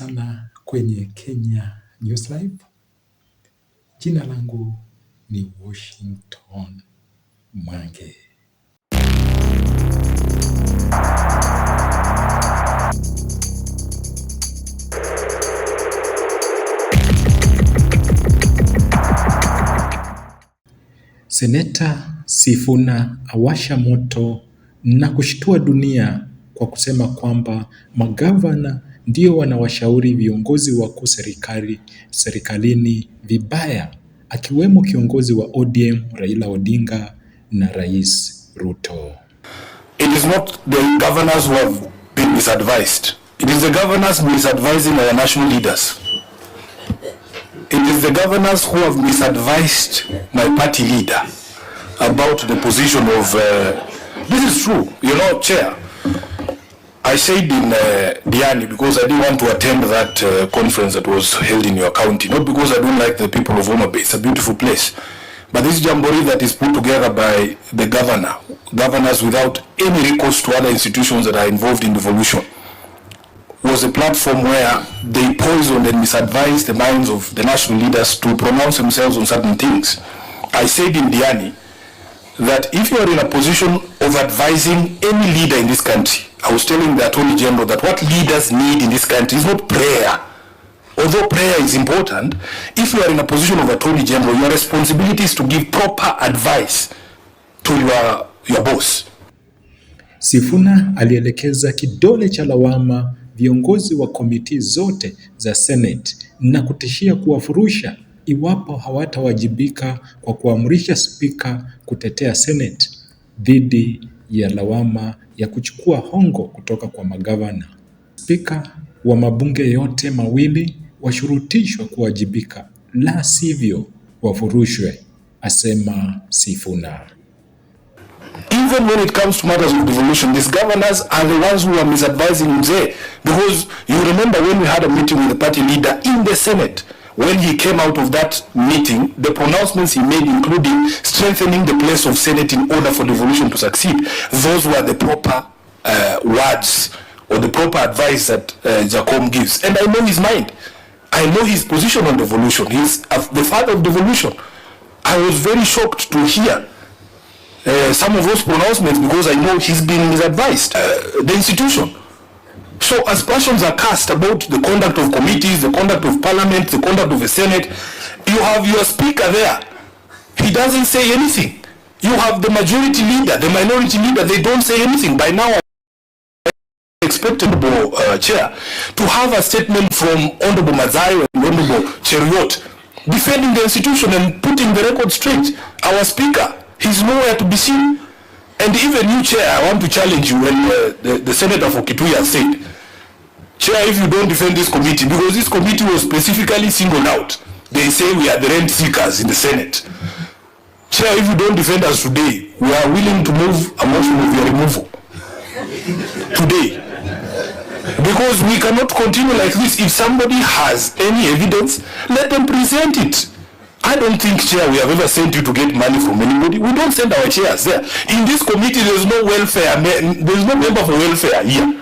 sana kwenye Kenya News Live. Jina langu ni Washington Mwange. Seneta Sifuna awasha moto na kushtua dunia kwa kusema kwamba magavana ndio wanawashauri viongozi wakuu serikalini vibaya, akiwemo kiongozi wa ODM Raila Odinga na Rais Ruto. It is not the governors who have been misadvised. It is the governors misadvising our national leaders. It is the governors who have misadvised my party leader about the position of... this is true, you know, Chair. I said in Diani, because I didn't want to attend that conference that was held in your county, not because I don't like the people of Homa Bay. It's a beautiful place. But this jamboree that is put together by the governors without any recourse to other institutions that are involved in devolution, was a platform where they poisoned and misadvised the minds of the national leaders to pronounce themselves on certain things. I said in Diani that if you are in a position of advising any leader in this country, I was telling the Attorney General that what leaders need in this country is not prayer. Although prayer is important, if you are in a position of Attorney General, your responsibility is to give proper advice to your boss. Sifuna alielekeza kidole cha lawama viongozi wa komiti zote za Senate na kutishia kuwafurusha iwapo hawatawajibika kwa kuamrisha spika kutetea Senate dhidi ya lawama ya kuchukua hongo kutoka kwa magavana. Spika wa mabunge yote mawili washurutishwa kuwajibika, la sivyo wafurushwe, asema Sifuna. Even when it comes to matters of devolution, these governors are the ones who are misadvising Mzee. Because you remember when we had a meeting with the party leader in the Senate, when he came out of that meeting, the pronouncements he made, including strengthening the place of Senate in order for devolution to succeed, those were the proper words or the proper advice that Jacom gives. And I know his mind. I know his position on devolution. He's the father of devolution. I was very shocked to hear some of those pronouncements because I know he's been misadvised. The institution. So aspersions are cast about the conduct of committees, the conduct of parliament, the conduct of the Senate. You have your speaker there. He doesn't say anything. You have the majority leader, the minority leader, they don't say anything. By now, I expect Honorable Chair to have a statement from Honorable Mazayo and Honorable Cheriot defending the institution and putting the record straight. Our speaker, he's nowhere to be seen. And even you, Chair, I want to challenge you when the Senator for Kituya said, Chair, if you don't defend this committee, because this committee was specifically singled out, they say we are the rent seekers in the Senate. Chair, if you don't defend us today, we are willing to move a motion of your removal. Today. Because we cannot continue like this. If somebody has any evidence, let them present it. I don't think, Chair, we have ever sent you to get money from anybody. We don't send our chairs there. In this committee, there is no welfare. There is no member for welfare here,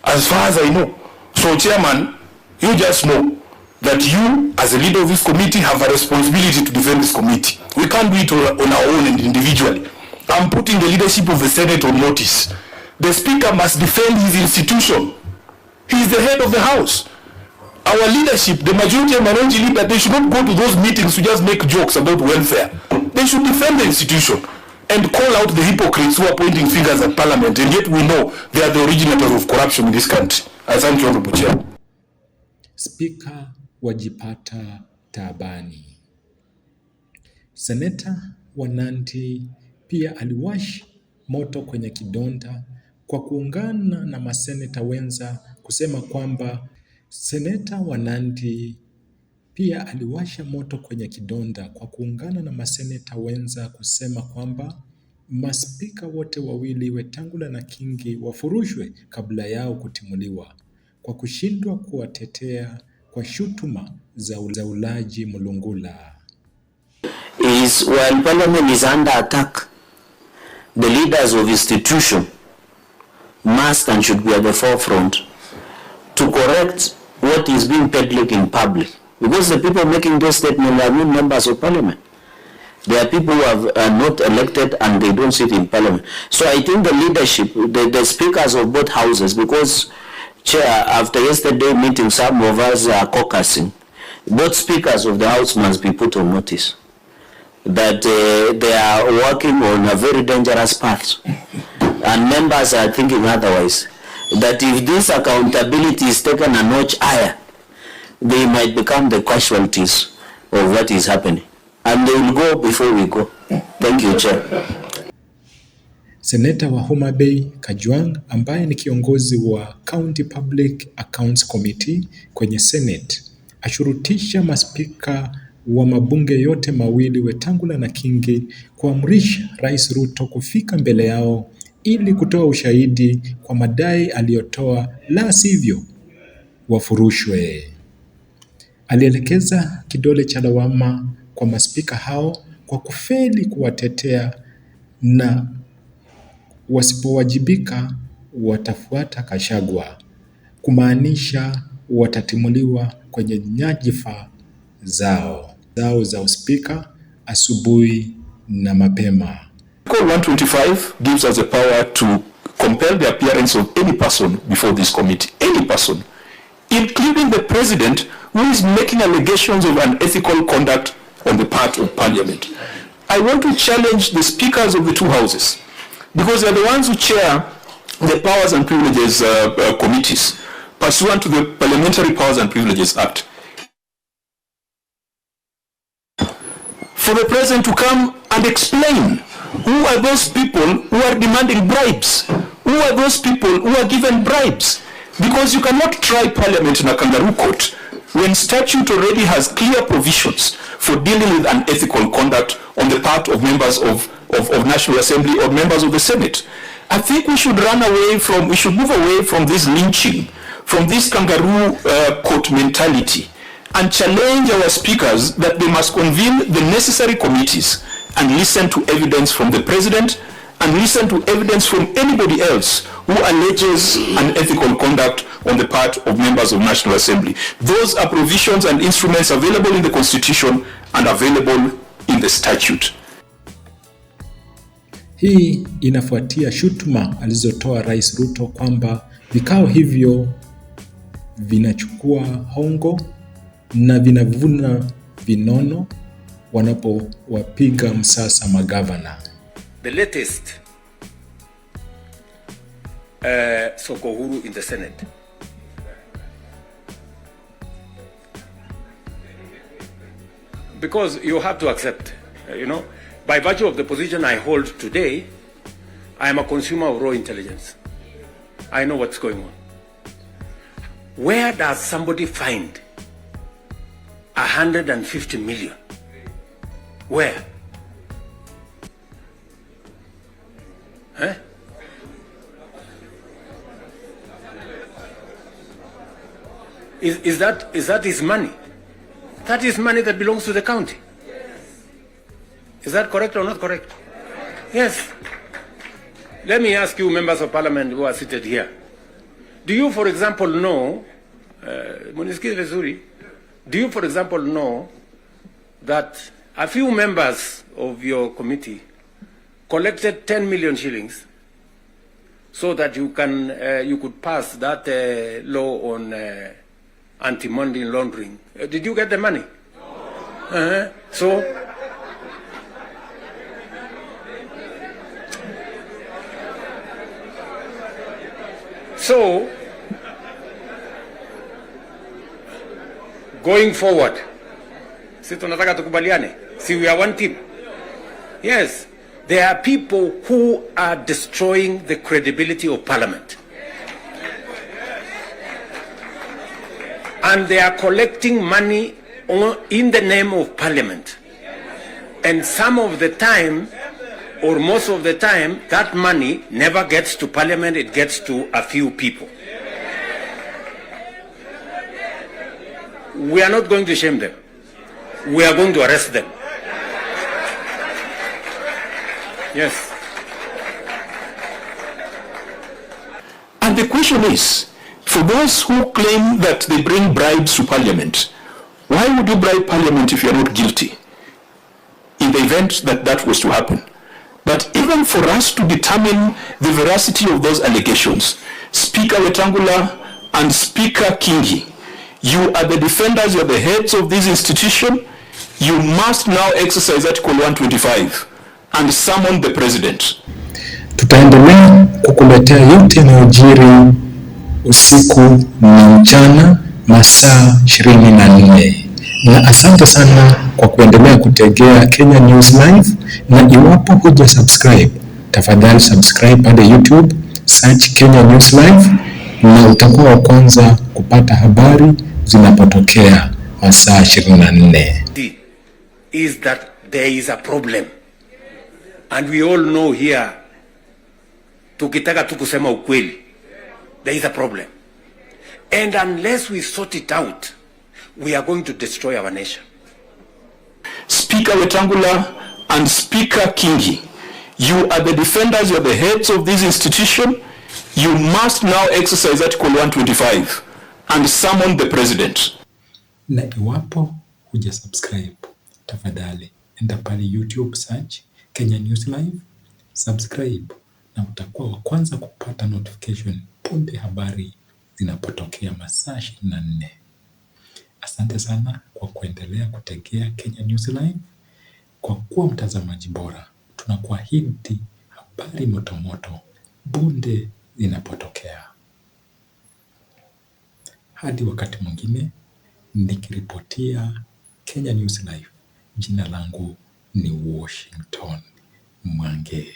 as far as I know. So, Chairman, you just know that you, as a leader of this committee, have a responsibility to defend this committee. We can't do it on our own and individually. I'm putting the leadership of the Senate on notice. The Speaker must defend his institution. He is the head of the House. Our leadership, the majority and minority leader, they should not go to those meetings to just make jokes about welfare. They should defend the institution and call out the hypocrites who are pointing fingers at Parliament, and yet we know they are the originators of corruption in this country. I thank you, Honorable Chair. Spika wajipata taabani. Seneta wa Nandi pia aliwash moto kwenye kidonda kwa kuungana na maseneta wenza kusema kwamba Seneta wa Nandi pia aliwasha moto kwenye kidonda kwa kuungana na maseneta wenza kusema kwamba maspika wote wawili Wetangula na Kingi wafurushwe kabla yao kutimuliwa kwa kushindwa kuwatetea kwa shutuma za ulaji mulungula. Is when Parliament is under attack, the leaders of institution must and should be at the forefront to correct what is being peddled in public. Because the people making those statements are not members of parliament. There are people who are not elected and they don't sit in parliament. So I think the leadership, the speakers of both houses, because Chair, after yesterday meeting, some of us are caucusing. Both speakers of the house must be put on notice that they are working on a very dangerous path. And members are thinking otherwise. That if this accountability is taken a notch higher, they might become the casualties of what is happening. And they will go before we go. Thank you, Chair. Seneta wa Homa Bay Kajwang' ambaye ni kiongozi wa County Public Accounts Committee kwenye Senate ashurutisha maspika wa mabunge yote mawili Wetangula na Kingi kuamrisha Rais Ruto kufika mbele yao ili kutoa ushahidi kwa madai aliyotoa, la sivyo wafurushwe. Alielekeza kidole cha lawama kwa maspika hao kwa kufeli kuwatetea na wasipowajibika watafuata Kashagwa, kumaanisha watatimuliwa kwenye nyadhifa zao za uspika asubuhi na mapema. Article 125 gives us the power to compel the appearance of any person before this committee, any person, including the president who is making allegations of unethical conduct on the part of parliament. I want to challenge the speakers of the two houses, because they are the ones who chair the Powers and Privileges committees pursuant to the Parliamentary Powers and Privileges Act. For the president to come and explain who are those people who are demanding bribes, who are those people who are given bribes, because you cannot try parliament in a kangaroo court when statute already has clear provisions for dealing with unethical conduct on the part of members of National Assembly or members of the Senate. I think we should move away from this lynching, from this kangaroo court mentality, and challenge our speakers that they must convene the necessary committees and listen to evidence from the president and listen to evidence from anybody else who alleges unethical conduct on the part of members of National Assembly. Those are provisions and instruments available in the Constitution and available in the statute. Hii inafuatia shutuma alizotoa Rais Ruto kwamba vikao hivyo vinachukua hongo na vinavuna vinono wanapowapiga msasa magavana. The latest soko huru in the Senate. Because you have to accept, by virtue of the position I hold today, I am a consumer of raw intelligence. I know what's going on. Where does somebody find 150 million? Where? Huh? Is that his money? That is money that belongs to the county. Is that correct or not correct? Yes. Let me ask you, members of parliament who are seated here. Do you, for example, know, do you, for example, know that a few members of your committee collected 10 million shillings so that you could pass that law on anti-money laundering? Did you get the money? No. So, going forward, si tunataka tukubaliane, si we are one team. Yes, there are people who are destroying the credibility of parliament. And they are collecting money in the name of parliament. And some of the time, or most of the time, that money never gets to parliament, it gets to a few people. We are not going to shame them. We are going to arrest them. Yes. And the question is, For those who claim that they bring bribes to Parliament, why would you bribe Parliament if you are not guilty? In the event that that was to happen. But even for us to determine the veracity of those allegations, Speaker Wetangula and Speaker Kingi, you are the defenders, you are the heads of this institution. You must now exercise Article 125 and summon the president. Tutaendelea kukuletea yote yanayojiri usiku na mchana masaa 24. Na asante sana kwa kuendelea kutegea Kenya News Live, na iwapo huja subscribe, tafadhali subscribe pale YouTube, search Kenya News Live, na utakuwa wa kwanza kupata habari zinapotokea masaa 24. Is that there is a problem, and we all know here, tukitaka tu kusema ukweli, there is a problem, and unless we sort it out, we are going to destroy our nation. Speaker Wetangula and Speaker Kingi, you are the defenders, you are the heads of this institution. You must now exercise Article 125 and summon the president. Na iwapo huja subscribe, tafadhali enda pale YouTube, search Kenya News Live, subscribe, na utakuwa wa kwanza kupata notification punde habari zinapotokea masaa 24. Asante sana kwa kuendelea kutegea Kenya News Live. Kwa kuwa mtazamaji bora, tunakuahidi habari motomoto punde zinapotokea. Hadi wakati mwingine, nikiripotia Kenya News Live, jina langu ni Washington Mwange.